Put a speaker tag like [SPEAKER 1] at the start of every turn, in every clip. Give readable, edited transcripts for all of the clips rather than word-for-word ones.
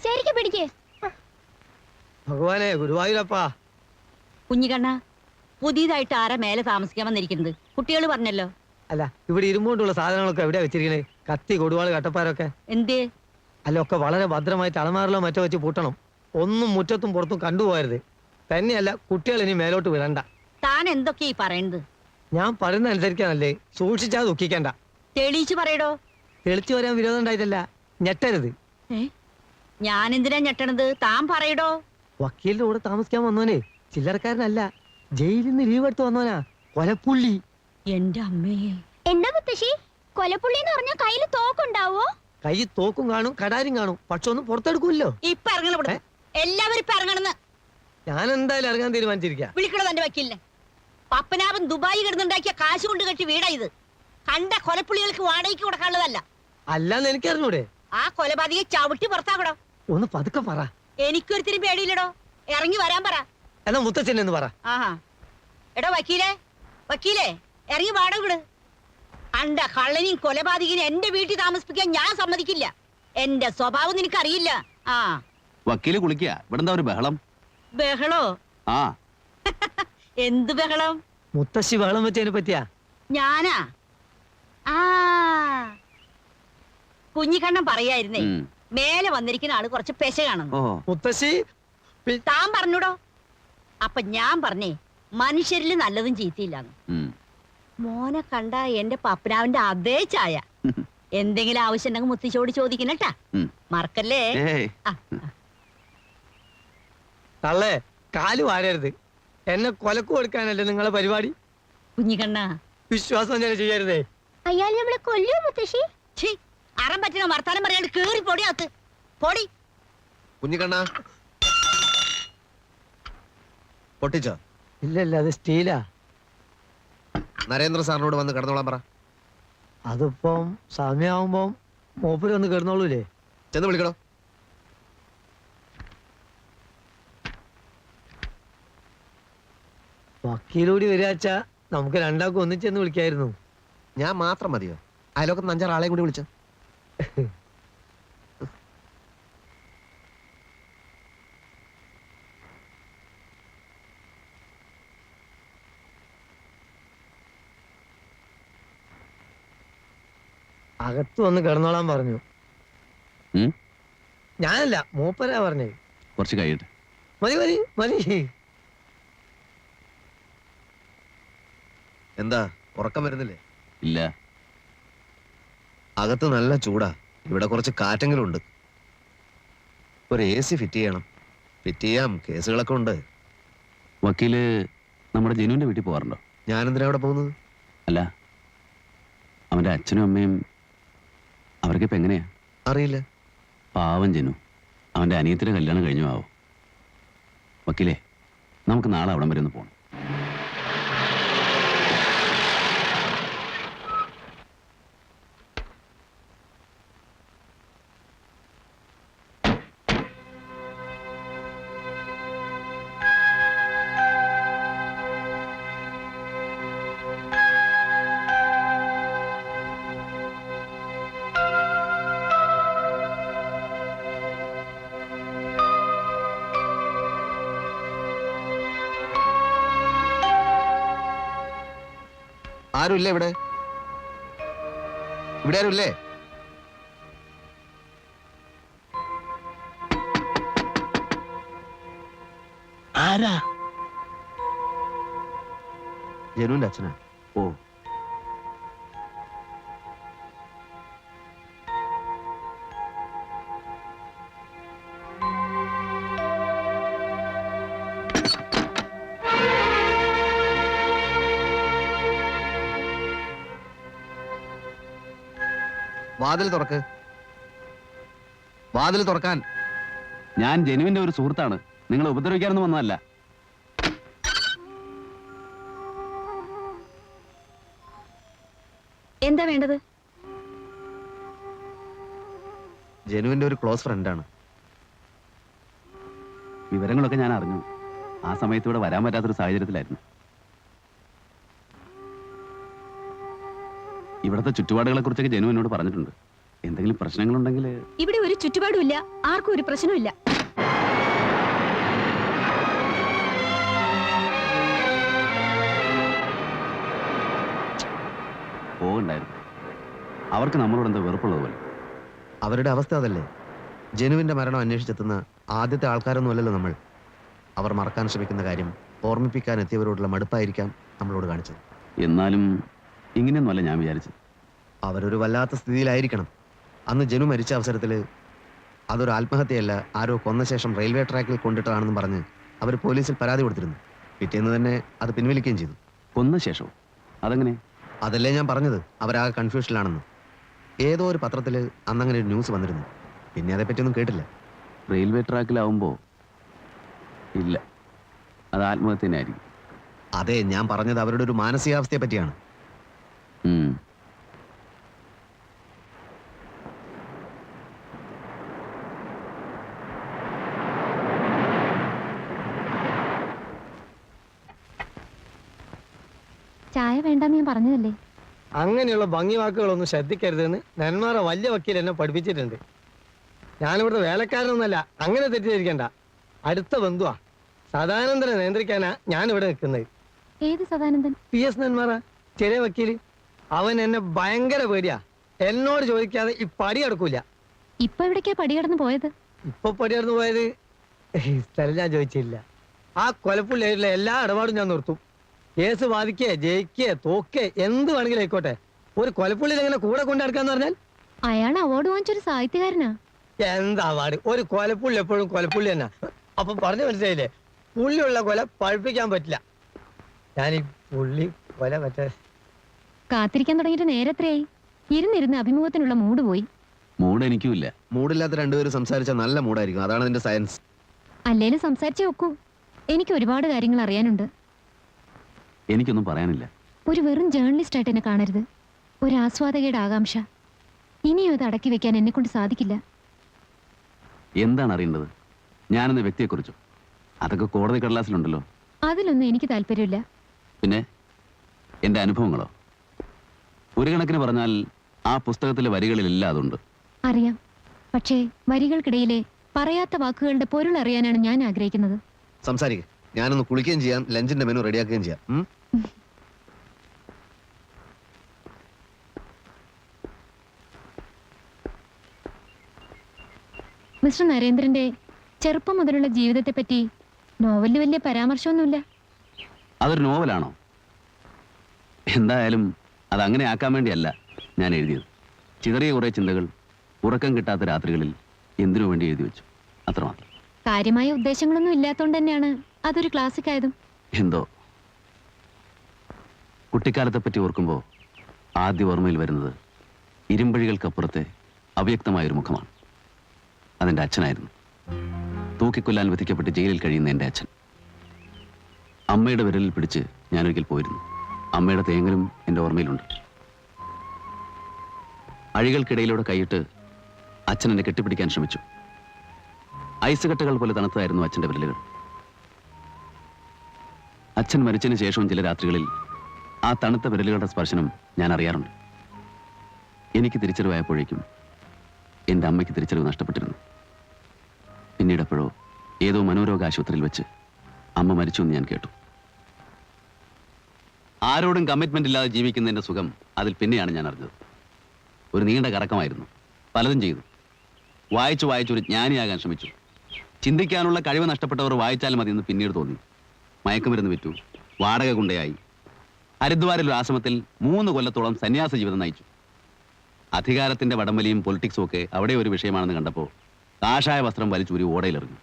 [SPEAKER 1] ശരിക്കും പിടിക്കേ.
[SPEAKER 2] ഭഗവാനെ ഗുരുവായൂരപ്പാ.
[SPEAKER 3] കുഞ്ഞിക്കണ്ണ, പുതിയതായിട്ട് ആരാ മേലെ താമസിക്കാൻ വന്നിരിക്കുന്നത്? കുട്ടികൾ പറഞ്ഞല്ലോ.
[SPEAKER 2] അല്ല, ഇവിടെ ഇരുമ്പോണ്ടുള്ള സാധനങ്ങളൊക്കെ എവിടെയാ വെച്ചിരിക്കണേ? കത്തി, കൊടുവാള്, കട്ടപ്പാരൊക്കെ
[SPEAKER 3] എന്തേ?
[SPEAKER 2] അല്ല, ഒക്കെ വളരെ ഭദ്രമായിട്ട് അളമാറിലോ മറ്റോ വെച്ച് പൂട്ടണം. ഒന്നും മുറ്റത്തും പുറത്തും കണ്ടുപോകരുത്. തന്നെയല്ല, കുട്ടികൾ ഇനി മേലോട്ട് വിടണ്ട.
[SPEAKER 3] താൻ എന്തൊക്കെയാ ഈ പറയുന്നത്?
[SPEAKER 2] ഞാൻ പറയുന്ന അനുസരിക്കാനല്ലേ, സൂക്ഷിച്ചാ ദുഃഖിക്കണ്ട.
[SPEAKER 3] തെളിയിച്ചു പറയടോ.
[SPEAKER 2] തെളിച്ചു വരാൻ വിരോധം ഉണ്ടായിട്ടല്ല, ഞെട്ടരുത്.
[SPEAKER 3] ഞാൻ എന്തിനാ ഞെട്ടണത്? താൻ പറയടോ.
[SPEAKER 2] വക്കീലിന്റെ കൂടെ താമസിക്കാൻ വന്നോനെ ചില്ലറക്കാരനല്ല, ജയിലിൽ നിന്ന് ലീവ് എടുത്ത് വന്നോനാ. കൊലപ്പുള്ളി.
[SPEAKER 3] എന്റെ അമ്മേ.
[SPEAKER 1] എന്താ മുത്തശ്ശി, കൊലപ്പുള്ളി എന്ന് പറഞ്ഞാൽ കയ്യിൽ തോക്കുണ്ടാവോ?
[SPEAKER 2] കൈ തോക്കും കാണും, കടാരും കാണും, പക്ഷെ ഒന്നും പുറത്തെടുക്കൂല്ലോ.
[SPEAKER 3] ഇപ്പൊ ഇറങ്ങണം, എല്ലാവരും ഇപ്പൊ ഇറങ്ങണെന്ന്.
[SPEAKER 2] ഞാൻ എന്തായാലും ഇറങ്ങാൻ തീരുമാനിച്ചിരിക്കാം.
[SPEAKER 3] വിളിക്കണോ തന്റെ വക്കീലിനെ? പപ്പനാഭൻ ദുബായി കിടന്നുണ്ടാക്കിയ കാശ് കൊണ്ട് കെട്ടി വീടാ ഇത്. കണ്ട കൊലപ്പുള്ളികൾക്ക് വാടകയ്ക്ക് കൊടുക്കാനുള്ളതല്ല.
[SPEAKER 2] അല്ലാന്ന് എനിക്കറിഞ്ഞൂടെ?
[SPEAKER 3] ആ കൊലപാതകയെ ചവിട്ടി പുറത്താക്കടോ.
[SPEAKER 2] ഒന്ന് പതുക്കെ പറ.
[SPEAKER 3] എനിക്കൊരുത്തിരി പേടിയില്ലടോ. ഇറങ്ങി വരാൻ പറ.
[SPEAKER 2] എന്നാ മുത്തച്ഛൻ എന്ന് പറ.
[SPEAKER 3] ആഹാ. എടോ വക്കീലേ, വക്കീലേ, ഇറങ്ങി വാടക വിട്. അണ്ട കള്ളനെയും കൊലപാതകനെയും എന്റെ വീട്ടിൽ താമസിപ്പിക്കാൻ ഞാൻ സമ്മതിക്കില്ല. എന്റെ സ്വഭാവം നിനക്കറിയില്ല. ആ
[SPEAKER 4] വക്കീല് കുളിക്കുക. ഇവിടെ എന്താ ഒരു ബഹളം?
[SPEAKER 3] ബഹളോ?
[SPEAKER 4] ആ
[SPEAKER 3] എന്ത് ബഹളം?
[SPEAKER 2] മുത്തശ്ശി ബഹളം വെച്ചതിനെ പറ്റിയാ?
[SPEAKER 3] ഞാനാ? ആ കുഞ്ഞിക്കണ്ണൻ പറയായിരുന്നേ, മേലെ വന്നിരിക്കുന്ന ആള് കുറച്ച് പെശ കാണുന്നു.
[SPEAKER 2] മുത്തശ്ശി
[SPEAKER 3] താൻ പറഞ്ഞൂടോ. അപ്പൊ ഞാൻ പറഞ്ഞേ, മനുഷ്യരില് നല്ലതും ചീത്തയില്ലാന്ന്. മോനെ കണ്ട എന്റെ പപ്പനാവിന്റെ അതേ ചായ. എന്തെങ്കിലും ആവശ്യം ഉണ്ടെങ്കിൽ മുത്തശ്ശിയോട് ചോദിക്കണട്ടാ, മറക്കല്ലേ.
[SPEAKER 2] തള്ളേ, കാല് വാരരുത്. എന്നെ കൊലക്ക് കൊടുക്കാനല്ലേ നിങ്ങളെ പരിപാടി?
[SPEAKER 3] കുഞ്ഞിക്കണ്ണ,
[SPEAKER 2] വിശ്വാസം ഞാൻ ചെയ്യരുതേ.
[SPEAKER 1] അയാൾ നമ്മളെ കൊല്ലൂ മുത്തശ്ശി.
[SPEAKER 3] അറം പറ്റുന്ന വർത്താനം പറയാണ്ട് കേറി പൊടി അകത്ത് പൊടി.
[SPEAKER 5] കുഞ്ഞിക്കണ്ണ പൊട്ടിച്ചോ?
[SPEAKER 2] ഇല്ലല്ല, അത് സ്റ്റീലാ.
[SPEAKER 5] നരേന്ദ്ര സാറിനോട് വന്ന് കിടന്നോളാൻ പറ.
[SPEAKER 2] അതിപ്പം സമയമാകുമ്പോ മൂപ്പര് വന്ന് കിടന്നോളൂലേ?
[SPEAKER 5] ചെന്ന് വിളിക്കണോ?
[SPEAKER 2] വക്കീലൂടി വരാച്ച നമുക്ക് രണ്ടാൾക്കും ഒന്നിച്ചെന്ന് വിളിക്കായിരുന്നു.
[SPEAKER 5] ഞാൻ മാത്രം മതിയോ? അയലോക്കത്ത് 5-6 ആളെയും കൂടി വിളിച്ചോ.
[SPEAKER 2] അകത്ത് വന്ന് കിടന്നോളാൻ പറഞ്ഞു. ഞാനല്ല, മൂപ്പരാ പറഞ്ഞേ.
[SPEAKER 4] കുറച്ച് കഴിയട്ടെ.
[SPEAKER 2] മതി മതി മതി.
[SPEAKER 5] എന്താ ഉറക്കം വരുന്നില്ലേ?
[SPEAKER 4] ഇല്ല.
[SPEAKER 5] അകത്ത് നല്ല ചൂടാ. ഇവിടെ കുറച്ച് കാറ്റെങ്കിലും ഉണ്ട്. ഒരു AC ഫിറ്റ് ചെയ്യണം. ഫിറ്റ് ചെയ്യാം, കേസുകളൊക്കെ ഉണ്ട്.
[SPEAKER 4] വക്കീല് നമ്മുടെ ജനുവിന്റെ വീട്ടിൽ പോകാറുണ്ടോ?
[SPEAKER 5] ഞാനെന്തിനാ അവിടെ പോകുന്നത്?
[SPEAKER 4] അല്ല, അവന്റെ അച്ഛനും അമ്മയും അവർക്കിപ്പോ എങ്ങനെയാ?
[SPEAKER 5] അറിയില്ല.
[SPEAKER 4] പാവം ജനു. അവന്റെ അനിയത്തിന്റെ കല്യാണം കഴിഞ്ഞു ആവോ. വക്കീലേ, നമുക്ക് നാളെ അവിടം വരെ ഒന്ന് പോകണം.
[SPEAKER 5] ആരുമില്ലേ ഇവിടെ? ഇവിടെ ആരുമില്ലേ?
[SPEAKER 4] ആരാ?
[SPEAKER 5] ജനുവിന്റെ അച്ഛനാ.
[SPEAKER 4] ഓ,
[SPEAKER 5] വാതിൽ തുറക്ക്. വാതിൽ തുറക്കാൻ.
[SPEAKER 4] ഞാൻ ജനുവിന്റെ ഒരു സുഹൃത്താണ്. നിങ്ങളെ ഉപദ്രവിക്കാനൊന്നും വന്നതല്ല.
[SPEAKER 3] എന്താ വേണ്ടത്?
[SPEAKER 5] ജനുവിന്റെ ഒരു ക്ലോസ് ഫ്രണ്ടാണ്.
[SPEAKER 4] വിവരങ്ങളൊക്കെ ഞാൻ അറിഞ്ഞു. ആ സമയത്ത് ഇവിടെ വരാൻ പറ്റാത്തൊരു സാഹചര്യത്തിലായിരുന്നു. ഇവിടുത്തെ ചുറ്റുപാടുകളെ കുറിച്ചൊക്കെ ജനു എന്നോട് പറഞ്ഞിട്ടുണ്ട്. എന്തെങ്കിലും പ്രശ്നങ്ങളുണ്ടെങ്കിൽ
[SPEAKER 3] ഇവിടെ ഒരു ചുറ്റുപാടുമില്ല, ആർക്കും ഒരു പ്രശ്നമില്ല.
[SPEAKER 4] പോകണ്ടായിരുന്നു. അവർക്ക് നമ്മളോട് എന്താ വെറുപ്പുള്ളതുപോലെ.
[SPEAKER 5] അവരുടെ അവസ്ഥ അതല്ലേ. ജനുവിന്റെ മരണം അന്വേഷിച്ചെത്തുന്ന ആദ്യത്തെ ആൾക്കാരൊന്നുമല്ലല്ലോ നമ്മൾ. അവർ മറക്കാൻ ശ്രമിക്കുന്ന കാര്യം ഓർമ്മിപ്പിക്കാൻ എത്തിയവരോടുള്ള മടുപ്പായിരിക്കാം നമ്മളോട് കാണിച്ചത്.
[SPEAKER 4] എന്നാലും ഇങ്ങനെയൊന്നുമല്ല ഞാൻ വിചാരിച്ചത്.
[SPEAKER 5] അവരൊരു വല്ലാത്ത സ്ഥിതിയിലായിരിക്കണം. അന്ന് ജനു മരിച്ച അവസരത്തിൽ അതൊരു ആത്മഹത്യയല്ല, ആരോ കൊന്ന ശേഷം റെയിൽവേ ട്രാക്കിൽ കൊണ്ടിട്ടാണെന്ന് പറഞ്ഞ് അവർ പോലീസിൽ പരാതി കൊടുത്തിരുന്നു. പിറ്റേന്ന് തന്നെ അത് പിൻവലിക്കുകയും ചെയ്തു.
[SPEAKER 4] കൊന്ന ശേഷം? അതെങ്ങനെ?
[SPEAKER 5] അതല്ലേ ഞാൻ പറഞ്ഞത്, അവരാകെ കൺഫ്യൂഷനിലാണെന്ന്. ഏതോ ഒരു പത്രത്തിൽ അന്നങ്ങനെ ഒരു ന്യൂസ് വന്നിരുന്നു. പിന്നെ അതേപ്പറ്റിയൊന്നും കേട്ടില്ല.
[SPEAKER 4] റെയിൽവേ ട്രാക്കിലാവുമ്പോ ഇല്ല, അത് ആത്മഹത്യ തന്നെ ആയിരിക്കും.
[SPEAKER 5] അതെ, ഞാൻ പറഞ്ഞത് അവരുടെ ഒരു മാനസികാവസ്ഥയെ പറ്റിയാണ്.
[SPEAKER 1] ചായ വേണ്ടെന്ന് ഞാൻ പറഞ്ഞതല്ലേ.
[SPEAKER 2] അങ്ങനെയുള്ള ഭംഗി വാക്കുകളൊന്നും ശ്രദ്ധിക്കരുതെന്ന് നെന്മാറ വലിയ വക്കീൽ എന്നെ പഠിപ്പിച്ചിട്ടുണ്ട്. ഞാനിവിടുത്തെ വേലക്കാരനൊന്നല്ല, അങ്ങനെ തെറ്റിദ്ധരിക്കണ്ട. അടുത്ത ബന്ധുവാ. സദാനന്ദനെ നിയന്ത്രിക്കാനാ ഞാൻ ഇവിടെ നിൽക്കുന്നത്.
[SPEAKER 1] ഏത് സദാനന്ദൻ?
[SPEAKER 2] PS നെന്മാറ, ചെറിയ വക്കീല്. അവൻ എന്നെ ഭയങ്കര പേടിയാ. എന്നോട് ചോദിക്കാതെ ഈ പടി കിടക്കൂല.
[SPEAKER 1] ഇപ്പൊ എവിടേക്കാ പടി കടന്ന് പോയത്?
[SPEAKER 2] ഇപ്പൊ പടി കടന്നു പോയത് സ്ഥലം ഞാൻ ചോദിച്ചില്ല. ആ കൊലപ്പുള്ളിയായിട്ടുള്ള എല്ലാ ഇടപാടും ഞാൻ നിർത്തും. കേസ് വാദിക്കേ, ജയിക്കേ, തോക്കേ, എന്ത് വേണമെങ്കിലും ആയിക്കോട്ടെ. ഒരു കൊലപ്പുള്ളിയിൽ എങ്ങനെ കൂടെ കൊണ്ടെടുക്കാന്ന് പറഞ്ഞാൽ
[SPEAKER 1] അയാൾ അവാർഡ് വാങ്ങിച്ചൊരു സാഹിത്യകാരനാ.
[SPEAKER 2] എന്താ അവാർഡ്? ഒരു കൊലപ്പുള്ളി എപ്പോഴും കൊലപ്പുള്ളി തന്നെ. അപ്പൊ പറഞ്ഞു മനസ്സിലായില്ലേ, പുള്ളിയുള്ള കൊല പഴുപ്പിക്കാൻ പറ്റില്ല. ഞാൻ ഈ പുള്ളി കൊല മറ്റേ
[SPEAKER 1] കാത്തിരിക്കാൻ തുടങ്ങിയിട്ട് നേരത്രയായി. ഇരുന്നിരുന്ന് അഭിമുഖത്തിനുള്ള മൂഡ് പോയി.
[SPEAKER 4] മൂഡ് എനിക്കുമില്ല.
[SPEAKER 5] മൂടില്ലാത്ത രണ്ടുപേരും സംസാരിച്ചാൽ നല്ല മൂടായിരിക്കും. അതാണ് അതിന്റെ സയൻസ്.
[SPEAKER 1] അല്ലേലും സംസാരിച്ചേ ഒക്കൂ. എനിക്ക് ഒരുപാട് കാര്യങ്ങൾ അറിയാനുണ്ട്.
[SPEAKER 4] എനിക്കൊന്നും പറയാനില്ല.
[SPEAKER 1] ഒരു വെറും ജേർണലിസ്റ്റ് ആയിട്ട് എന്നെ കാണരുത്. ഒരു ആസ്വാദകയുടെ ആകാംക്ഷ ഇനിയും അത് അടക്കി വെക്കാൻ എന്നെ കൊണ്ട് സാധിക്കില്ല.
[SPEAKER 4] എന്താണ് അറിയേണ്ടത്? ഞാനെന്ന വ്യക്തിയെക്കുറിച്ചോ? അതൊക്കെ കോടതി കടലാസിലുണ്ടല്ലോ.
[SPEAKER 1] അതിലൊന്നും എനിക്ക് താല്പര്യമില്ല.
[SPEAKER 4] പിന്നെ എൻ്റെ അനുഭവങ്ങളോ? ഒരു കണക്കിന് പറഞ്ഞാൽ ആ പുസ്തകത്തിലെ വരികളിലെല്ലാം അതുണ്ട്.
[SPEAKER 1] അറിയാം. പക്ഷേ വരികൾക്കിടയിലെ പറയാത്ത വാക്കുകളുടെ പൊരുൾ അറിയാനാണ് ഞാൻ ആഗ്രഹിക്കുന്നത്.
[SPEAKER 5] സംസാരിക്കുക. ഞാനൊന്ന് കുളിക്കുകയും ചെയ്യാം, ലഞ്ചിന്റെ മെനു റെഡിയാക്കുകയും ചെയ്യാം.
[SPEAKER 1] മിസ്റ്റർ നരേന്ദ്രന്റെ ചെറുപ്പം മുതലുള്ള ജീവിതത്തെപ്പറ്റി നോവലിൽ വലിയ പരാമർശമൊന്നുമില്ല.
[SPEAKER 4] അതൊരു നോവലാണോ? എന്തായാലും അതങ്ങനെ ആക്കാൻ വേണ്ടിയല്ല ഞാൻ എഴുതിയത്. ചിതറിയ കുറേ ചിന്തകൾ ഉറക്കം കിട്ടാത്ത രാത്രികളിൽ എന്തിനു വേണ്ടി എഴുതി വെച്ചു, അത്രമാത്രം.
[SPEAKER 1] കാര്യമായ ഉദ്ദേശങ്ങളൊന്നും ഇല്ലാത്തോണ്ട് തന്നെയാണ് അതൊരു ക്ലാസിക് ആയതും.
[SPEAKER 4] എന്തോ കുട്ടിക്കാലത്തെ പറ്റി ഓർക്കുമ്പോൾ ആദ്യ ഓർമ്മയിൽ വരുന്നത് ഇരുമ്പഴികൾക്കപ്പുറത്തെ അവ്യക്തമായൊരു മുഖമാണ്. അതെൻ്റെ അച്ഛനായിരുന്നു. തൂക്കിക്കൊല്ലാൻ വിധിക്കപ്പെട്ട് ജയിലിൽ കഴിയുന്ന എൻ്റെ അച്ഛൻ. അമ്മയുടെ വിരലിൽ പിടിച്ച് ഞാനൊരിക്കൽ പോയിരുന്നു. അമ്മയുടെ തേങ്ങലും എൻ്റെ ഓർമ്മയിലുണ്ട്. അഴികൾക്കിടയിലൂടെ കൈയിട്ട് അച്ഛൻ എന്നെ കെട്ടിപ്പിടിക്കാൻ ശ്രമിച്ചു. ഐസ് കട്ടകൾ പോലെ തണുത്തതായിരുന്നു അച്ഛൻ്റെ വിരലുകൾ. അച്ഛൻ മരിച്ചതിന് ശേഷവും ചില രാത്രികളിൽ ആ തണുത്ത വിരലുകളുടെ സ്പർശനം ഞാൻ അറിയാറുണ്ട്. എനിക്ക് തിരിച്ചറിവായപ്പോഴേക്കും എൻ്റെ അമ്മയ്ക്ക് തിരിച്ചറിവ് നഷ്ടപ്പെട്ടിരുന്നു. പിന്നീടെപ്പോഴോ ഏതോ മനോരോഗ ആശുപത്രിയിൽ വെച്ച് അമ്മ മരിച്ചു എന്ന് ഞാൻ കേട്ടു. ആരോടും കമ്മിറ്റ്മെന്റ് ഇല്ലാതെ ജീവിക്കുന്നതിൻ്റെ സുഖം അതിൽ പിന്നെയാണ് ഞാൻ അറിഞ്ഞത്. ഒരു നീണ്ട കറക്കമായിരുന്നു. പലതും ചെയ്തു. വായിച്ചു വായിച്ചൊരു ജ്ഞാനിയാകാൻ ശ്രമിച്ചു. ചിന്തിക്കാനുള്ള കഴിവ് നഷ്ടപ്പെട്ടവർ വായിച്ചാൽ മതിയെന്ന് പിന്നീട് തോന്നി. മയക്കുമരുന്ന് വിറ്റു, വാടക കൊണ്ടയായി. ഹരിദ്വാരിൽ ഒരു ആശ്രമത്തിൽ 3 കൊല്ലത്തോളം സന്യാസ ജീവിതം നയിച്ചു. അധികാരത്തിന്റെ വടംവലിയും പൊളിറ്റിക്സും ഒക്കെ അവിടെ ഒരു വിഷയമാണെന്ന് കണ്ടപ്പോൾ കാഷായ വസ്ത്രം വലിച്ചൂരി ഓടയിലെറിഞ്ഞു.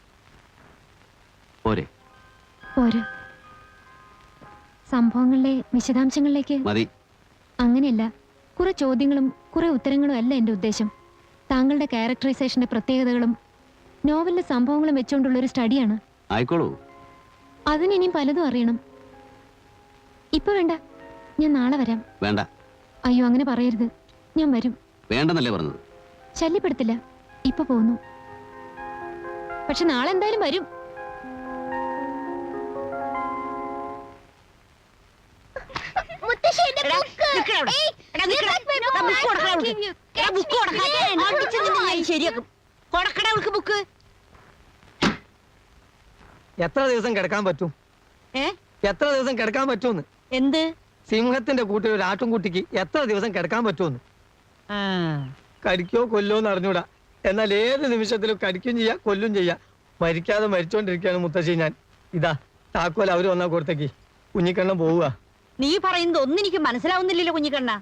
[SPEAKER 4] പോരെ?
[SPEAKER 1] പോര്. സംഭവങ്ങളിലെ വിശദാംശങ്ങളിലേക്ക്
[SPEAKER 4] മതി.
[SPEAKER 1] അങ്ങനെയല്ല. കുറെ ചോദ്യങ്ങളും കുറെ ഉത്തരങ്ങളും അല്ല എന്റെ ഉദ്ദേശം. താങ്കളുടെ ക്യാരക്ടറൈസേഷന്റെ പ്രത്യേകതകളും നോവലിലെ സംഭവങ്ങളും വെച്ചുകൊണ്ടുള്ള ഒരു സ്റ്റഡിയാണ്.
[SPEAKER 4] ആയിക്കോളൂ.
[SPEAKER 1] അതിനിയും പലതും അറിയണം. ഇപ്പൊ വേണ്ട, ഞാൻ നാളെ വരാം.
[SPEAKER 4] വേണ്ട.
[SPEAKER 1] അയ്യോ, അങ്ങനെ പറയരുത്. ഞാൻ വരും.
[SPEAKER 4] വേണ്ടെന്നല്ലേ പറഞ്ഞത്?
[SPEAKER 1] ശല്യപ്പെടുത്തില്ല. ഇപ്പൊ പോന്നു. പക്ഷെ നാളെ എന്തായാലും വരും.
[SPEAKER 3] ബുക്ക് കൊടുക്കാതെ അടിച്ച് നിന്നെ ഞാൻ ശരിയാക്കും. കൊടുക്കട അവൾക്ക് ബുക്ക്.
[SPEAKER 2] എത്ര ദിവസം കിടക്കാൻ പറ്റും?
[SPEAKER 3] ഏ
[SPEAKER 2] എത്ര ദിവസം കിടക്കാൻ പറ്റുമെന്ന്?
[SPEAKER 3] എന്ത്?
[SPEAKER 2] സിംഹത്തിന്റെ കൂട്ടിൽ ഒരു ആട്ടുംകുട്ടിക്ക് എത്ര ദിവസം കിടക്കാൻ പറ്റുമെന്ന്. കടിക്കോ കൊല്ലോ എന്ന് അറിഞ്ഞൂടാ. എന്നാൽ ഏത് നിമിഷത്തിലും കടിക്കും ചെയ്യാ, കൊല്ലും ചെയ്യാ. മരിക്കാതെ മരിച്ചോണ്ടിരിക്കുകയാണ് മുത്തശ്ശി ഞാൻ. ഇതാ താക്കോൽ അവര് വന്നാ കൊടുത്തേക്ക്. കുഞ്ഞിക്കണ്ണം പോവുക.
[SPEAKER 3] നീ പറയുന്നത് ഒന്നും എനിക്ക് മനസ്സിലാവുന്നില്ലല്ലോ കുഞ്ഞിക്കണ്ണ.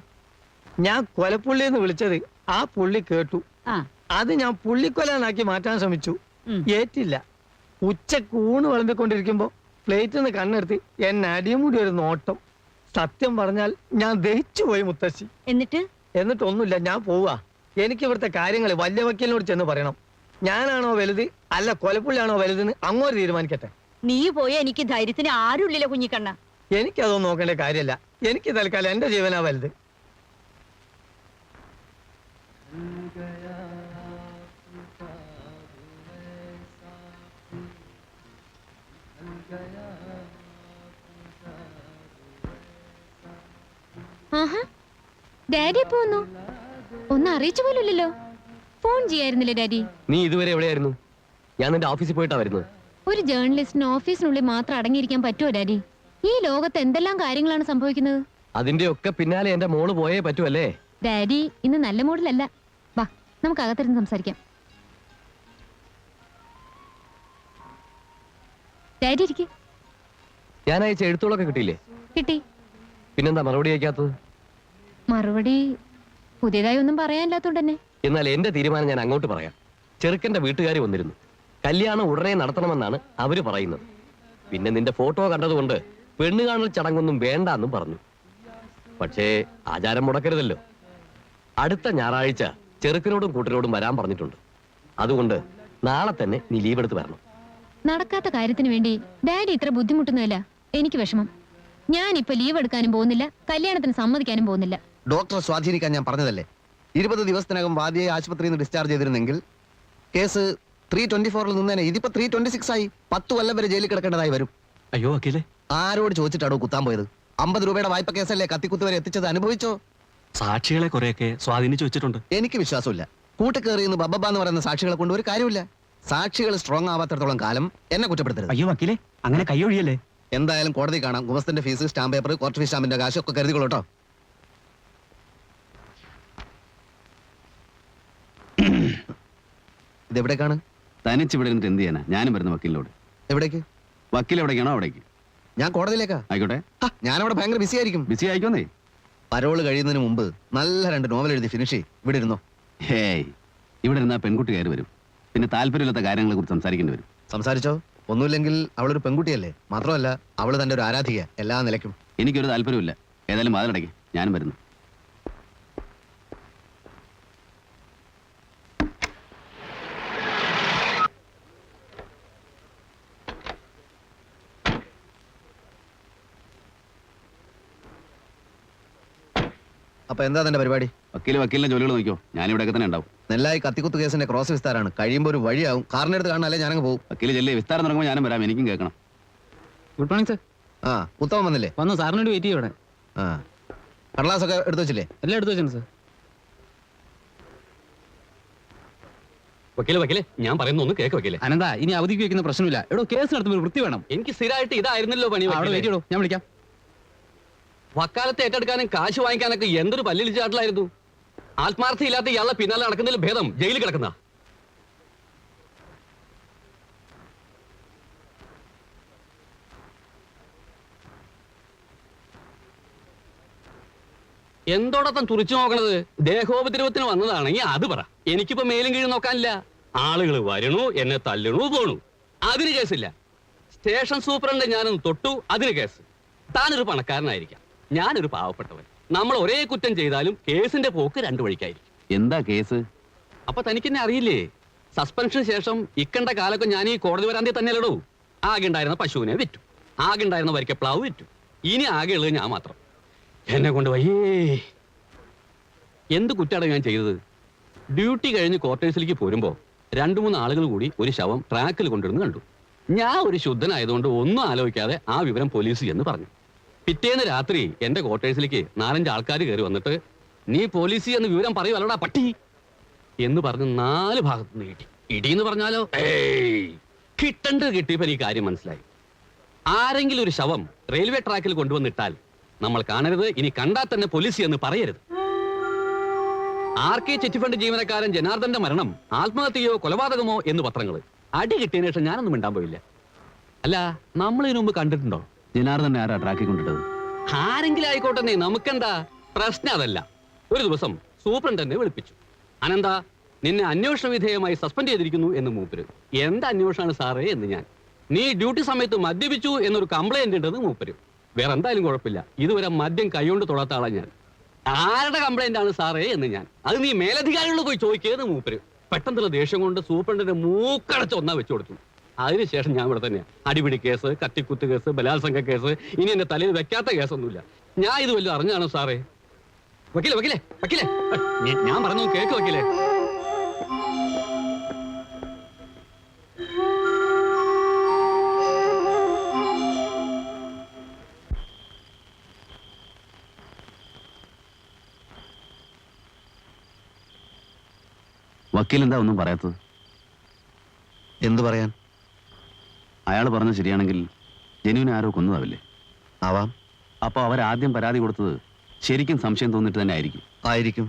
[SPEAKER 2] ഞാൻ കൊലപ്പുള്ളി എന്ന് വിളിച്ചത് ആ പുള്ളി കേട്ടു.
[SPEAKER 3] ആ
[SPEAKER 2] അത് ഞാൻ പുള്ളിക്കൊലാനാക്കി മാറ്റാൻ ശ്രമിച്ചു. ഏറ്റില്ല. ഉച്ചക്ക് ഊണ് വിളമ്പിക്കൊണ്ടിരിക്കുമ്പോ പ്ലേറ്റിൽ നിന്ന് കണ്ണെടുത്ത് എന്നെ അടിയും കൂടി ഒരു നോട്ടം. സത്യം പറഞ്ഞാൽ ഞാൻ ദഹിച്ചു പോയി മുത്തശ്ശി. എന്നിട്ടൊന്നുമില്ല, ഞാൻ പോവാ. എനിക്ക് ഇവിടുത്തെ കാര്യങ്ങൾ വലിയ വക്കീലിനോട് ചെന്ന് പറയണം. ഞാനാണോ വലുത് അല്ല കൊലപ്പുള്ളിയാണോ വലുതെന്ന് അങ്ങോട്ട് തീരുമാനിക്കട്ടെ.
[SPEAKER 3] നീ പോയ എനിക്ക് ധൈര്യത്തിന് ആരുമില്ലല്ലോ കുഞ്ഞിക്കണ്ണ.
[SPEAKER 2] എനിക്കതൊന്നും നോക്കേണ്ട കാര്യമല്ല. എനിക്ക് തൽക്കാലം എന്റെ ജീവനാ വലുത്.
[SPEAKER 1] ആഹാ, ഡാഡി എപ്പോ വന്നു? ഒന്നും അറിയിച്ചു പോലുമില്ലല്ലോ. Phone ചെയ്യായിരുന്നില്ലേ daddy?
[SPEAKER 6] നീ ഇതുവരെ എവിടെയായിരുന്നു? ഞാൻ നിന്റെ ഓഫീസിൽ പോയിട്ടാ വരുന്നത്.
[SPEAKER 1] ഒരു ജേർണലിസ്റ്റിന് ഓഫീസിനുള്ളിൽ മാത്രം അടങ്ങിയിരിക്കാൻ പറ്റുമോ ഡാഡി? ഈ ലോകത്ത് എന്തെല്ലാം കാര്യങ്ങളാണ് സംഭവിക്കുന്നത്.
[SPEAKER 6] അതിന്റെ ഒക്കെ പിന്നാലെ എന്റെ മോള് പോയേ പറ്റുമല്ലേ?
[SPEAKER 1] ഡാഡി ഇന്ന് നല്ല മൂഡിലല്ല. വാ, നമുക്ക് അകത്തിരുന്ന് സംസാരിക്കാം. ഡാഡി ഇരിക്കെ.
[SPEAKER 6] ഞാൻ അയച്ച എഴുത്തുകളൊക്കെ കിട്ടിയില്ലേ?
[SPEAKER 1] കിട്ടി.
[SPEAKER 6] പിന്നെന്താ മറുപടി അയക്കാത്തത്?
[SPEAKER 1] മറുപടി പുതിയതായി ഒന്നും പറയാനില്ലാത്തോണ്ട് തന്നെ.
[SPEAKER 6] എന്നാൽ എന്റെ തീരുമാനം ഞാൻ അങ്ങോട്ട് പറയാം. ചെറുക്കന്റെ വീട്ടുകാർ വന്നിരുന്നു. കല്യാണം ഉടനെ നടത്തണമെന്നാണ് അവര് പറയുന്നത്. പിന്നെ നിന്റെ ഫോട്ടോ കണ്ടതുകൊണ്ട് പെണ്ണ് കാണൽ ചടങ്ങൊന്നും വേണ്ട എന്നും പറഞ്ഞു. പക്ഷേ ആചാരം മുടക്കരുതല്ലോ. അടുത്ത ഞായറാഴ്ച ചെറുക്കനോടും കൂട്ടരോടും വരാൻ പറഞ്ഞിട്ടുണ്ട്. അതുകൊണ്ട് നാളെ തന്നെ നീ ലീവ് എടുത്ത് വരണം.
[SPEAKER 1] നടക്കാത്ത കാര്യത്തിന് വേണ്ടി ഡാഡി ഇത്ര ബുദ്ധിമുട്ടുന്നതല്ല എനിക്ക് വിഷമം. ഞാനിപ്പോ ലീവ് എടുക്കാനും പോകുന്നില്ല, കല്യാണത്തിന് സമ്മതിക്കാനും പോകുന്നില്ല.
[SPEAKER 5] ഡോക്ടറെ സ്വാധീനിക്കാൻ ഞാൻ പറഞ്ഞതല്ലേ. 20 ദിവസത്തിനകം വാദിയെ ആശുപത്രിയിൽ നിന്ന് ഡിസ്ചാർജ് ചെയ്തിരുന്നെങ്കിൽ കേസ് 324 നിന്നേനെ. ഇതിപ്പോ 326 ആയി. 10 കൊല്ലം വരെ ജയിലിൽ കിടക്കേണ്ടതായി വരും.
[SPEAKER 6] അയ്യോ വക്കീലേ,
[SPEAKER 5] ആരോട് ചോദിച്ചിട്ടാണോ കുത്താൻ പോയത്? 50 രൂപയുടെ വായ്പ കേസല്ലേ കത്തിക്കുത്ത് വരെ എത്തിച്ചത്? അനുഭവിച്ചോ?
[SPEAKER 6] സാക്ഷികളെ കുറെയൊക്കെ സ്വാധീനിച്ചു വെച്ചിട്ടുണ്ട്.
[SPEAKER 5] എനിക്ക് വിശ്വാസമില്ല. കൂട്ടുകയറിയെന്ന് ബബ്ബ എന്ന് പറയുന്ന സാക്ഷികളെ കൊണ്ട് ഒരു കാര്യമില്ല. സാക്ഷികൾ സ്ട്രോങ് ആവാത്തിടത്തോളം കാലം എന്നെ കുറ്റപ്പെടുത്തരുത്.
[SPEAKER 6] അയ്യോ വക്കീലേ, അങ്ങനെ കൈയൊഴിയല്ലേ.
[SPEAKER 5] എന്തായാലും കോടതി കാണാം. ഗുമസ്തന്റെ fees, stamp paper, court fees സ്റ്റാമ്പിന്റെ കാശ് ഒക്കെ കരുതിക്കൊള്ളൂട്ടോ. ഇതെവിടേക്കാണ്?
[SPEAKER 4] തനിച്ച് ഇവിടെ ഇരുന്നിട്ട് എന്ത് ചെയ്യാനാ? ഞാനും വരുന്ന വക്കീലിനോട്.
[SPEAKER 5] എവിടേക്ക്?
[SPEAKER 4] വക്കീൽ എവിടേക്കാണോ അവിടേക്ക്.
[SPEAKER 5] ഞാൻ കോടതിയിലേക്കാ.
[SPEAKER 4] ആയിക്കോട്ടെ.
[SPEAKER 5] ഞാനവിടെ ഭയങ്കര ബിസി ആയിരിക്കും.
[SPEAKER 4] ബിസി ആയിക്കോന്നേ.
[SPEAKER 5] പരോള് കഴിയുന്നതിന് മുമ്പ് നല്ല 2 നോവൽ എഴുതി ഫിനിഷ് ചെയ്യും. ഇവിടെ ഇരുന്നോ.
[SPEAKER 4] ഹേയ്, ഇവിടെ ഇരുന്നാ പെൺകുട്ടി കയറി വരും. പിന്നെ താല്പര്യമില്ലാത്ത കാര്യങ്ങളെ കുറിച്ച് സംസാരിക്കേണ്ടി വരും.
[SPEAKER 5] സംസാരിച്ചോ. ഒന്നുമില്ലെങ്കിൽ അവളൊരു പെൺകുട്ടിയല്ലേ. മാത്രമല്ല അവള് തന്റെ ഒരു ആരാധിക എല്ലാ നിലയ്ക്കും.
[SPEAKER 4] എനിക്കൊരു താല്പര്യമില്ല. ഏതായാലും വാതിലടയ്ക്ക്, ഞാനും വരുന്നു.
[SPEAKER 5] അപ്പൊ എന്താ തന്റെ പരിപാടി?
[SPEAKER 4] വക്കീലിന്റെ ജോലികൾ നോക്കിയോ, ഞാനിവിടെയൊക്കെ തന്നെ ഉണ്ടാവും.
[SPEAKER 5] നെല്ലായി കത്തിക്കുത്ത് കേസിന്റെ ക്രോസ് വിസ്താരാണ്. കഴിയുമ്പോൾ ഒരു വഴിയാവും. കാറിനെടുത്ത് കാണാനല്ലേ ഞാനങ്ങ് പോകും.
[SPEAKER 4] വക്കീല് ചെല്ലേ, വിസ്താരം തുടങ്ങുമ്പോൾ ഞാനും വരാം. എനിക്കും കേൾക്കണം.
[SPEAKER 7] Good morning sir.
[SPEAKER 5] ആ, ഉത്തമം വന്നില്ലേ?
[SPEAKER 7] വന്നു, സാറിന് വേണ്ടി വെയിറ്റ് ചെയ്യവിടെ.
[SPEAKER 5] ആ, കടലാസൊക്കെ എടുത്തു വെച്ചില്ലേ?
[SPEAKER 7] എല്ലാം എടുത്തു വെച്ചാണ് സർ.
[SPEAKER 6] വക്കീലെ, ഞാൻ പറയുന്ന ഒന്ന് കേക്ക് വക്കീലെ.
[SPEAKER 7] അനന്ത, ഇനി അവധിക്ക് വെക്കുന്ന പ്രശ്നമില്ല. എടോ, കേസ് നടത്തുമ്പോൾ വൃത്തി വേണം.
[SPEAKER 6] എനിക്ക് സ്ഥിരമായിട്ട് ഇതായിരുന്നല്ലോ പണി.
[SPEAKER 7] അവിടെ വെയിറ്റ് ചെയ്യടോ, ഞാൻ വിളിക്കാം.
[SPEAKER 6] വക്കാലത്ത് ഏറ്റെടുക്കാനും കാശ് വാങ്ങിക്കാനൊക്കെ എന്തൊരു പല്ലിളിച്ചാട്ടിലായിരുന്നു. ആത്മാർത്ഥയില്ലാത്ത ഇയാളെ പിന്നാലെ നടക്കുന്നതിൽ ഭേദം ജയിലിൽ കിടക്കുന്ന. എന്തോടൊപ്പം തുറിച്ചു നോക്കണത്? ദേഹോപദ്രവത്തിന് വന്നതാണെങ്കിൽ അത് പറ. എനിക്കിപ്പോ മേലും കീഴും നോക്കാനില്ല. ആളുകൾ വരണു, എന്നെ തല്ലണു, പോണു. അതിന് കേസില്ല. സ്റ്റേഷൻ സൂപ്രണ്ട് ഞാനൊന്ന് തൊട്ടു, അതിന് കേസ്. താനൊരു പണക്കാരനായിരിക്കാം, ഞാനൊരു പാവപ്പെട്ടവൻ. നമ്മൾ ഒരേ കുറ്റം ചെയ്താലും കേസിന്റെ പോക്ക് 2 വഴിക്കായിരിക്കും.
[SPEAKER 4] എന്താ കേസ്?
[SPEAKER 6] അപ്പൊ തനിക്കെന്നെ അറിയില്ലേ? സസ്പെൻഷന് ശേഷം ഇക്കണ്ട കാലൊക്കെ ഞാൻ ഈ കോടതി വരാന്തേ തന്നെയല്ലടൂ. ആകെ ഉണ്ടായിരുന്ന പശുവിനെ വിറ്റു, ആകെ ഉണ്ടായിരുന്ന വരിക്കപ്ലാവ് വിറ്റു. ഇനി ആകെ ഉള്ളത് ഞാൻ മാത്രം. എന്നെ കൊണ്ട് വയ്യേ. എന്ത് കുറ്റാണ് ഞാൻ ചെയ്തത്? ഡ്യൂട്ടി കഴിഞ്ഞ് ക്വാർട്ടേഴ്സിലേക്ക് പോരുമ്പോ 2-3 ആളുകൾ കൂടി ഒരു ശവം ട്രാക്കിൽ കൊണ്ടിരുന്ന് കണ്ടു. ഞാൻ ഒരു ശുദ്ധനായതുകൊണ്ട് ഒന്നും ആലോചിക്കാതെ ആ വിവരം പോലീസ് എന്ന് പറഞ്ഞു. പിറ്റേന്ന് രാത്രി എന്റെ ക്വാർട്ടേഴ്സിലേക്ക് 4-5 ആൾക്കാർ കയറി വന്നിട്ട് നീ പോലീസ് എന്ന് വിവരം പറയൂ അല്ലടാ പട്ടി എന്ന് പറഞ്ഞ് 4 ഭാഗത്ത് നിന്ന് കിട്ടി. ഇടിയെന്ന് പറഞ്ഞാലോ കിട്ടേണ്ടത് കിട്ടിയപ്പോ ഈ കാര്യം മനസ്സിലായി. ആരെങ്കിലും ഒരു ശവം റെയിൽവേ ട്രാക്കിൽ കൊണ്ടുവന്നിട്ടാൽ നമ്മൾ കാണരുത്, ഇനി കണ്ടാൽ തന്നെ പോലീസ് എന്ന് പറയരുത്. RK ചിറ്റ് ഫണ്ട് ജീവനക്കാരൻ ജനാർദ്ദന്റെ മരണം ആത്മഹത്യയോ കൊലപാതകമോ എന്ന് പത്രങ്ങൾ. അടി കിട്ടിയതിനു ശേഷം ഞാനൊന്നും മിണ്ടാൻ പോയില്ല. അല്ല, നമ്മൾ ഇതിനു മുമ്പ് കണ്ടിട്ടുണ്ടോ?
[SPEAKER 4] ജനാർദ്ദനെ ആരാ ട്രാക്കിൽ കൊണ്ടിട്ടത്?
[SPEAKER 6] ആരെങ്കിലും ആയിക്കോട്ടെ, നമുക്കെന്താ പ്രശ്നം? അതല്ല, ഒരു ദിവസം സൂപ്രണ്ടനെ വിളിപ്പിച്ചു. അനന്താ, നിന്നെ അന്വേഷണ വിധേയമായി സസ്പെൻഡ് ചെയ്തിരിക്കുന്നു എന്ന് മൂപ്പര്. എന്ത് അന്വേഷണമാണ് സാറേ എന്ന് ഞാൻ. നീ ഡ്യൂട്ടി സമയത്ത് മദ്യപിച്ചു എന്നൊരു കംപ്ലൈന്റ് ഉണ്ടെന്ന് മൂപ്പര്. വേറെ എന്തായാലും കുഴപ്പമില്ല, ഇതുവരെ മദ്യം കൈകൊണ്ട് തൊടാത്ത ആളാ ഞാൻ. ആരുടെ കംപ്ലൈന്റ് ആണ് സാറേ എന്ന് ഞാൻ. അത് നീ മേലധികാരികളോട് പോയി ചോദിക്കുന്നത് മൂപ്പര്. പെട്ടെന്നുള്ള ദേഷ്യം കൊണ്ട് സൂപ്രണ്ടിന്റെ മൂക്കടച്ച് ഒന്നാ വെച്ചു കൊടുത്തു. അതിനുശേഷം ഞാൻ ഇവിടെ തന്നെയാ. അടിപിടി കേസ്, കത്തിക്കുത്ത് കേസ്, ബലാത്സംഗ കേസ്, ഇനി എന്റെ തലയിൽ വെക്കാത്ത കേസൊന്നുമില്ല. ഞാൻ ഇത് വല്ലതും അറിഞ്ഞാണോ സാറേ? വക്കീലേ വക്കീലേ വക്കീലേ, ഞാൻ പറഞ്ഞു കേക്ക് വക്കീലേ.
[SPEAKER 4] വക്കീൽ എന്താ ഒന്നും പറയാത്തത്?
[SPEAKER 5] എന്തു പറയാൻ?
[SPEAKER 4] അയാൾ പറഞ്ഞത് ശരിയാണെങ്കിൽ ജനുവിനെ ആരോ കൊന്നതാവില്ലേ?
[SPEAKER 5] ആവാം.
[SPEAKER 4] അപ്പോൾ അവരാദ്യം പരാതി കൊടുത്തത് ശരിക്കും സംശയം തോന്നിട്ട് തന്നെ ആയിരിക്കും.
[SPEAKER 5] ആയിരിക്കും.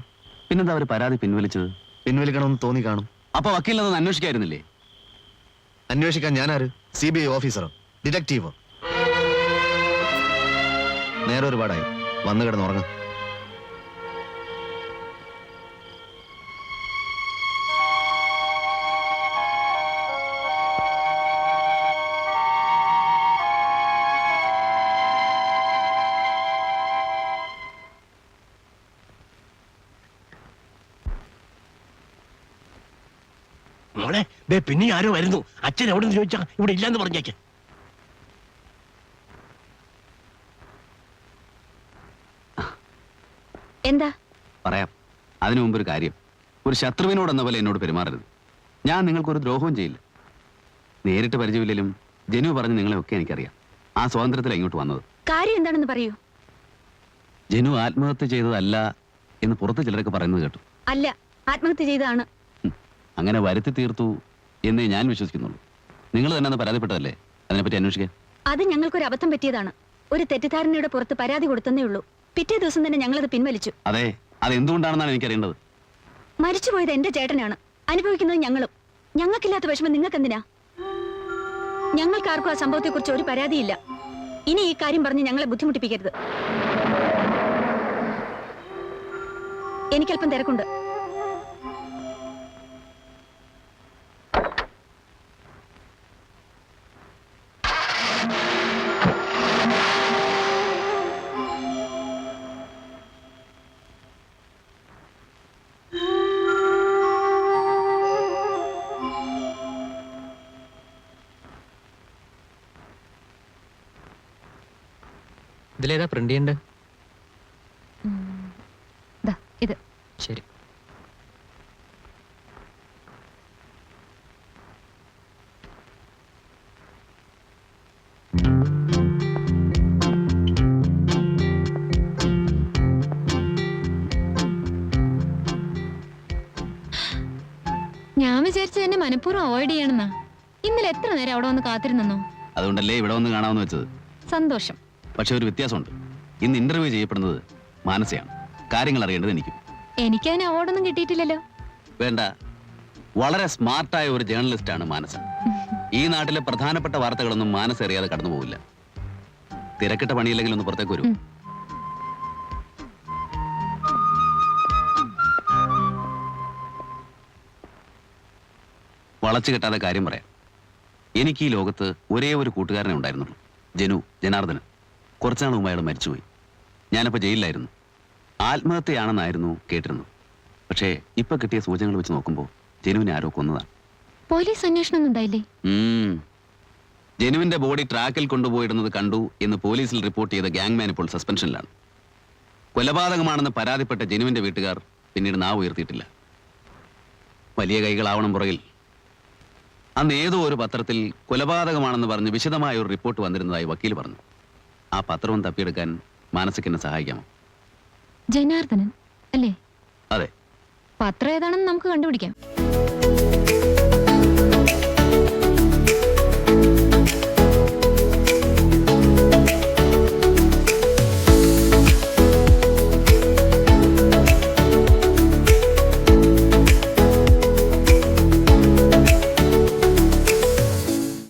[SPEAKER 4] പിന്നെന്താ അവർ പരാതി പിൻവലിച്ചത്?
[SPEAKER 5] പിൻവലിക്കണമെന്ന് തോന്നി കാണും.
[SPEAKER 4] അപ്പൊ വക്കീലിനതൊന്ന് അന്വേഷിക്കായിരുന്നില്ലേ?
[SPEAKER 5] അന്വേഷിക്കാൻ ഞാനാര്? CBI ഓഫീസറോ ഡിറ്റക്റ്റീവോ? നേരെ ഒരുപാടായി. വന്നു കിടന്നുറങ്ങും.
[SPEAKER 8] മോളെ, പിന്നെ ആരോ വരുന്നു. അച്ഛൻ എവിടെ നിന്ന് ചോദിച്ചാ ഇവിടെ ഇല്ലാന്ന് പറഞ്ഞേക്ക്.
[SPEAKER 1] എന്താ?
[SPEAKER 4] പറയാം. അതിനു മുമ്പ് ഒരു കാര്യം. ഒരു ശത്രുവിനോട് എന്ന പോലെ എന്നോട് പെരുമാറരുത്. ഞാൻ നിങ്ങൾക്കൊരു ദ്രോഹവും ചെയ്യില്ല. നേരിട്ട് പരിചയമില്ലെങ്കിലും ജനു പറഞ്ഞ് നിങ്ങളെയൊക്കെ എനിക്കറിയാം. ആ സ്വാതന്ത്ര്യത്തിൽ ഇങ്ങോട്ട് വന്നത്.
[SPEAKER 1] കാര്യം എന്താണെന്ന് പറയൂ.
[SPEAKER 4] ജനു ആത്മഹത്യ ചെയ്തതല്ല എന്ന് പുറത്ത് ചിലരൊക്കെ പറയുന്നത് കേട്ടു.
[SPEAKER 1] അല്ല, ആത്മഹത്യ ചെയ്തതാണ്.
[SPEAKER 4] അങ്ങനെ വരുത്തി തീർത്തു എന്നേ ഞാൻ വിശ്വസിക്കുന്നുള്ളൂ. നിങ്ങൾ തന്നെ അന്ന് പരാതിപ്പെട്ടതല്ലേ? അതിനെപ്പറ്റി അന്വേഷിക്കാൻ.
[SPEAKER 1] അത് ഞങ്ങൾക്കൊരു അബദ്ധം പറ്റിയതാണ്. ഒരു തെറ്റിദ്ധാരണയുടെ പുറത്ത് പരാതി കൊടുത്തന്നേ ഉള്ളൂ. പിറ്റേ ദിവസം തന്നെ ഞങ്ങളത് പിൻവലിച്ചു.
[SPEAKER 4] അതെ, അത് എന്തുകൊണ്ടാണെന്നാണ് എനിക്കറിയേണ്ടത്.
[SPEAKER 1] മരിച്ചുപോയത് എന്റെ ചേട്ടനാണ്. അനുഭവിക്കുന്നത് ഞങ്ങളും. ഞങ്ങൾക്കില്ലാത്ത വിഷമം നിങ്ങൾക്കെന്തിനാ? ഞങ്ങൾക്കാർക്കും ആ സംഭവത്തെക്കുറിച്ച് ഒരു പരാതിയില്ല. ഇനി ഈ കാര്യം പറഞ്ഞ് ഞങ്ങളെ ബുദ്ധിമുട്ടിപ്പിക്കരുത്. എനിക്കല്പം തിരക്കുണ്ട്.
[SPEAKER 9] ഇതിലേതാ പ്രിന്റ് ചെയ്യണ്ടേ?
[SPEAKER 1] ഇത്
[SPEAKER 9] ശരി.
[SPEAKER 1] ഞാൻ വിചാരിച്ചു എന്നെ മനഃപൂർവ്വം അവോയ്ഡ് ചെയ്യണമെന്നാ. ഇന്നലെ എത്ര നേരം അവിടെ വന്ന് കാത്തിരുന്നോ?
[SPEAKER 4] അതുകൊണ്ടല്ലേ ഇവിടെ വന്ന് കാണാമെന്ന് വെച്ചത്.
[SPEAKER 1] സന്തോഷം.
[SPEAKER 4] പക്ഷെ ഒരു വ്യത്യാസമുണ്ട്. ഇന്ന് ഇന്റർവ്യൂ ചെയ്യപ്പെടുന്നത് മാനസയാണ്. കാര്യങ്ങൾ അറിയേണ്ടത് എനിക്കും.
[SPEAKER 1] എനിക്കതിന് അവാർഡൊന്നും കിട്ടിയിട്ടില്ലല്ലോ.
[SPEAKER 4] വേണ്ട, വളരെ സ്മാർട്ടായ ഒരു ജേർണലിസ്റ്റാണ് മാനസ. ഈ നാട്ടിലെ പ്രധാനപ്പെട്ട വാർത്തകളൊന്നും മാനസ അറിയാതെ കടന്നു പോവില്ല. തിരക്കിട്ട പണിയില്ലെങ്കിൽ ഒന്ന് പുറത്തേക്ക് വരും. വളച്ചു കെട്ടാതെ കാര്യം പറയാം. എനിക്ക് ഈ ലോകത്ത് ഒരേ ഒരു കൂട്ടുകാരനെ ഉണ്ടായിരുന്നുള്ളൂ, ജനാർദ്ദനൻ. കുറച്ചുനാൾ മുമ്പ് അയാൾ മരിച്ചുപോയി. ഞാനപ്പോൾ ജയിലിലായിരുന്നു. ആത്മഹത്യയാണെന്നായിരുന്നു കേട്ടിരുന്നത്. പക്ഷേ ഇപ്പൊ കിട്ടിയ സൂചനകൾ വെച്ച് നോക്കുമ്പോൾ ജനുവിനെ ആരോ കൊന്നതാണ്.
[SPEAKER 1] പോലീസ് അന്വേഷണം ഉണ്ടായില്ലേ?
[SPEAKER 4] ജനുവിന്റെ ബോഡി ട്രാക്കിൽ കൊണ്ടുപോയിടുന്നത് കണ്ടു എന്ന് പോലീസിൽ റിപ്പോർട്ട് ചെയ്ത ഗാങ്മാൻ ഇപ്പോൾ സസ്പെൻഷനിലാണ്. കൊലപാതകമാണെന്ന് പരാതിപ്പെട്ട ജനുവിന്റെ വീട്ടുകാർ പിന്നീട് നാവ് ഉയർത്തിയിട്ടില്ല. വലിയ കൈകളാവണം പുറകിൽ. അന്ന് ഏതോ ഒരു പത്രത്തിൽ കൊലപാതകമാണെന്ന് പറഞ്ഞ് വിശദമായ ഒരു റിപ്പോർട്ട് വന്നിരുന്നതായി വക്കീൽ പറഞ്ഞു. ആ പത്രവും തപ്പിയെടുക്കാൻ മാനസികനെ സഹായിക്കാമോ?
[SPEAKER 1] ജനാർദ്ദനൻ അല്ലേ?
[SPEAKER 4] അതെ.
[SPEAKER 1] പത്രം ഏതാണെന്ന് നമുക്ക് കണ്ടുപിടിക്കാം.